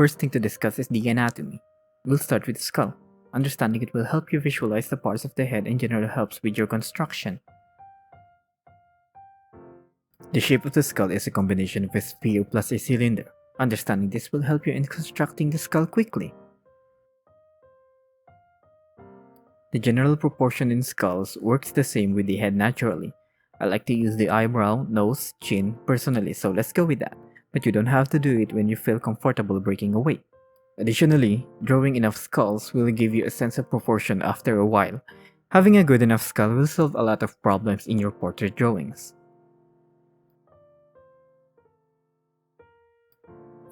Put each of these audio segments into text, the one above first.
First thing to discuss is the anatomy. We'll start with the skull. Understanding it will help you visualize the parts of the head and generally helps with your construction. The shape of the skull is a combination of a sphere plus a cylinder. Understanding this will help you in constructing the skull quickly. The general proportion in skulls works the same with the head naturally. I like to use the eyebrow, nose, chin personally, so let's go with that. But you don't have to do it when you feel comfortable breaking away. Additionally, drawing enough skulls will give you a sense of proportion after a while. Having a good enough skull will solve a lot of problems in your portrait drawings.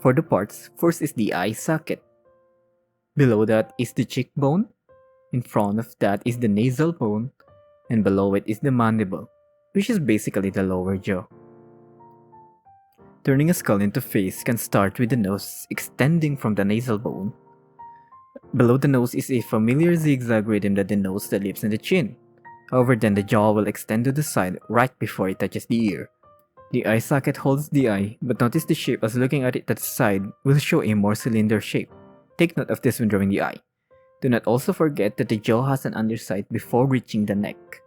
For the parts, first is the eye socket. Below that is the cheekbone. In front of that is the nasal bone. And below it is the mandible, which is basically the lower jaw. Turning a skull into face can start with the nose extending from the nasal bone. Below the nose is a familiar zigzag rhythm that denotes the lips and the chin. However, then the jaw will extend to the side right before it touches the ear. The eye socket holds the eye, but notice the shape as looking at it at the side will show a more cylinder shape. Take note of this when drawing the eye. Do not also forget that the jaw has an underside before reaching the neck.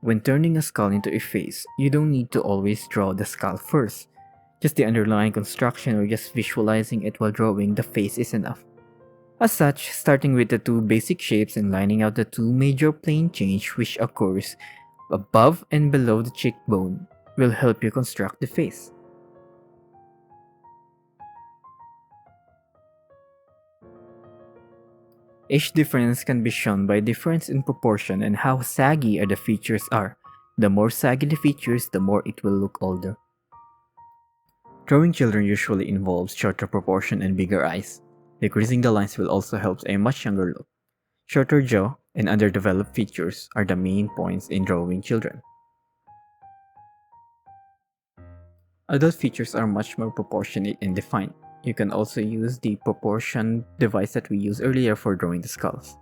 When turning a skull into a face, you don't need to always draw the skull first. Just the underlying construction or just visualizing it while drawing the face is enough. As such, starting with the two basic shapes and lining out the two major plane change which occurs above and below the cheekbone will help you construct the face. Each difference can be shown by difference in proportion and how saggy the features are. The more saggy the features, the more it will look older. Drawing children usually involves shorter proportion and bigger eyes. Decreasing the lines will also help a much younger look. Shorter jaw and underdeveloped features are the main points in drawing children. Adult features are much more proportionate and defined. You can also use the proportion device that we used earlier for drawing the skulls.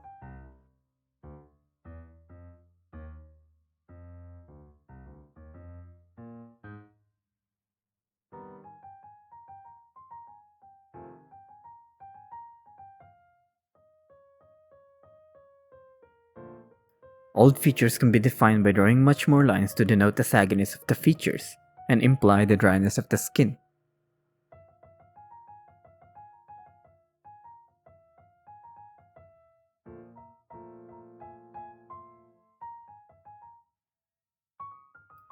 Old features can be defined by drawing much more lines to denote the sagginess of the features and imply the dryness of the skin.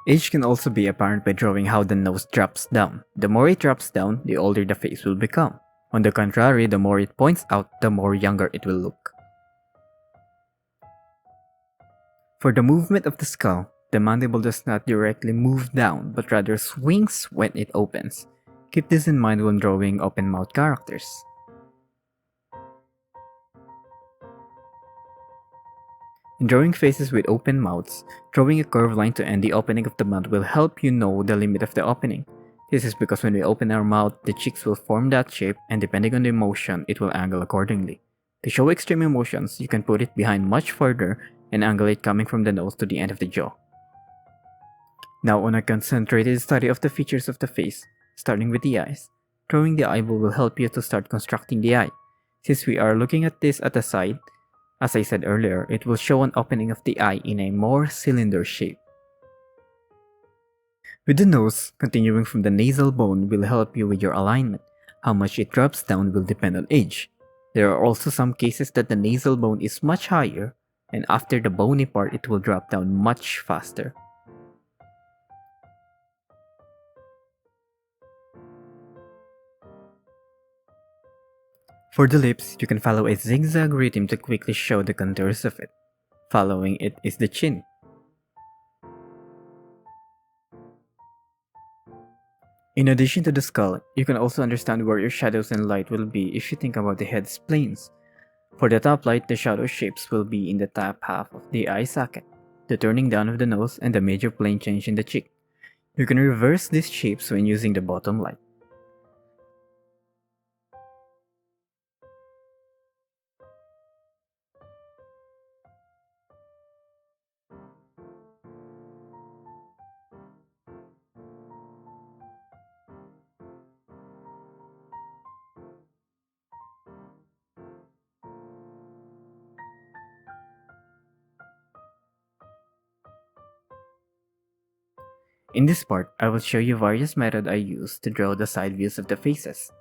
Age can also be apparent by drawing how the nose drops down. The more it drops down, the older the face will become. On the contrary, the more it points out, the more younger it will look. For the movement of the skull, the mandible does not directly move down but rather swings when it opens. Keep this in mind when drawing open-mouth characters. In drawing faces with open mouths, drawing a curved line to end the opening of the mouth will help you know the limit of the opening. This is because when we open our mouth, the cheeks will form that shape and depending on the emotion, it will angle accordingly. To show extreme emotions, you can put it behind much further and angle it coming from the nose to the end of the jaw. Now on a concentrated study of the features of the face, starting with the eyes, drawing the eyeball will help you to start constructing the eye. Since we are looking at this at the side, as I said earlier, it will show an opening of the eye in a more cylinder shape. With the nose, continuing from the nasal bone will help you with your alignment. How much it drops down will depend on age. There are also some cases that the nasal bone is much higher, and after the bony part it will drop down much faster. For the lips, you can follow a zigzag rhythm to quickly show the contours of it. Following it is the chin. In addition to the skull, you can also understand where your shadows and light will be if you think about the head's planes. For the top light, the shadow shapes will be in the top half of the eye socket, the turning down of the nose, and the major plane change in the cheek. You can reverse these shapes when using the bottom light. In this part, I will show you various methods I use to draw the side views of the faces.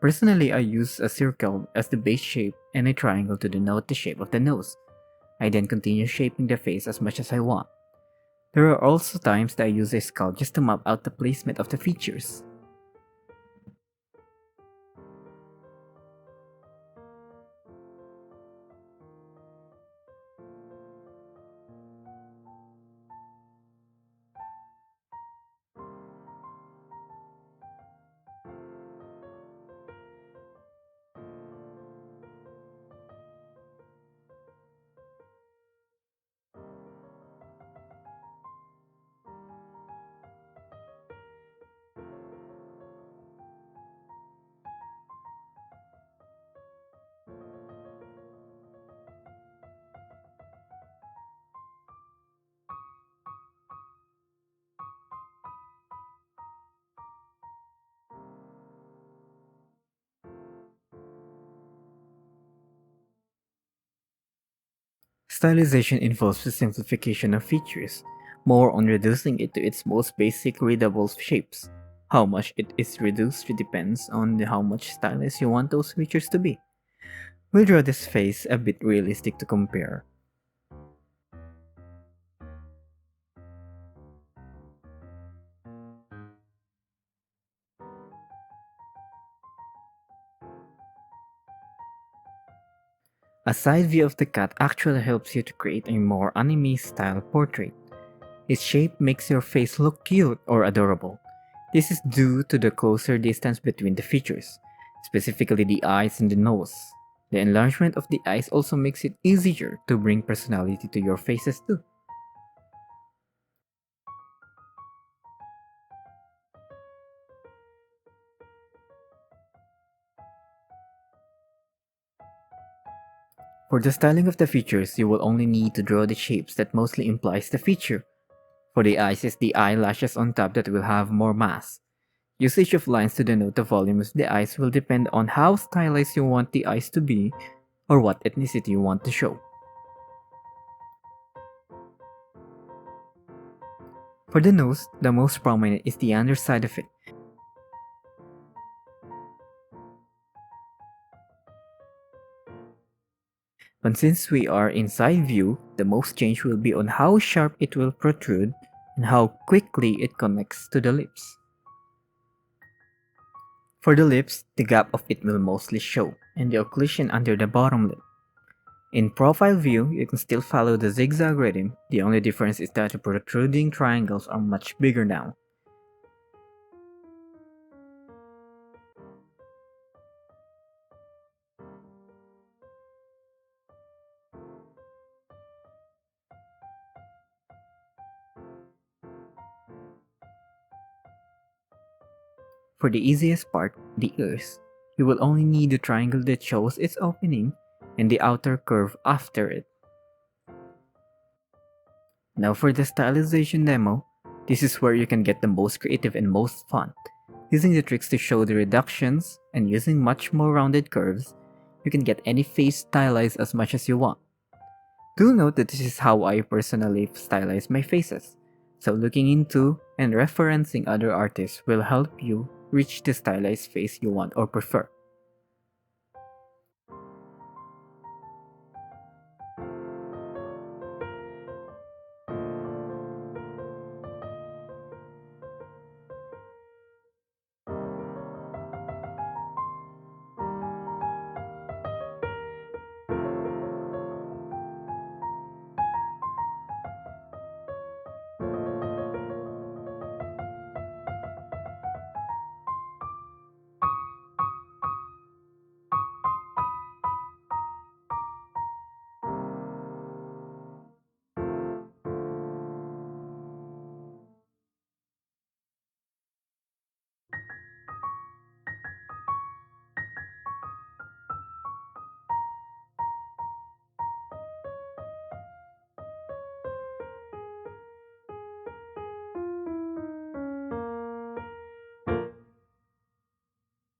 Personally, I use a circle as the base shape and a triangle to denote the shape of the nose. I then continue shaping the face as much as I want. There are also times that I use a skull just to map out the placement of the features. Stylization involves the simplification of features, more on reducing it to its most basic readable shapes. How much it is reduced depends on how much stylized you want those features to be. We'll draw this face a bit realistic to compare. A side view of the cat actually helps you to create a more anime-style portrait. Its shape makes your face look cute or adorable. This is due to the closer distance between the features, specifically the eyes and the nose. The enlargement of the eyes also makes it easier to bring personality to your faces too. For the styling of the features, you will only need to draw the shapes that mostly implies the feature. For the eyes is the eyelashes on top that will have more mass. Usage of lines to denote the volume of the eyes will depend on how stylized you want the eyes to be or what ethnicity you want to show. For the nose, the most prominent is the underside of it. But since we are in side view, the most change will be on how sharp it will protrude and how quickly it connects to the lips. For the lips, the gap of it will mostly show, and the occlusion under the bottom lip. In profile view, you can still follow the zigzag rhythm, the only difference is that the protruding triangles are much bigger now. For the easiest part, the ears, you will only need the triangle that shows its opening and the outer curve after it. Now for the stylization demo, this is where you can get the most creative and most fun. Using the tricks to show the reductions and using much more rounded curves, you can get any face stylized as much as you want. Do note that this is how I personally stylize my faces, so looking into and referencing other artists will help you reach the stylized face you want or prefer.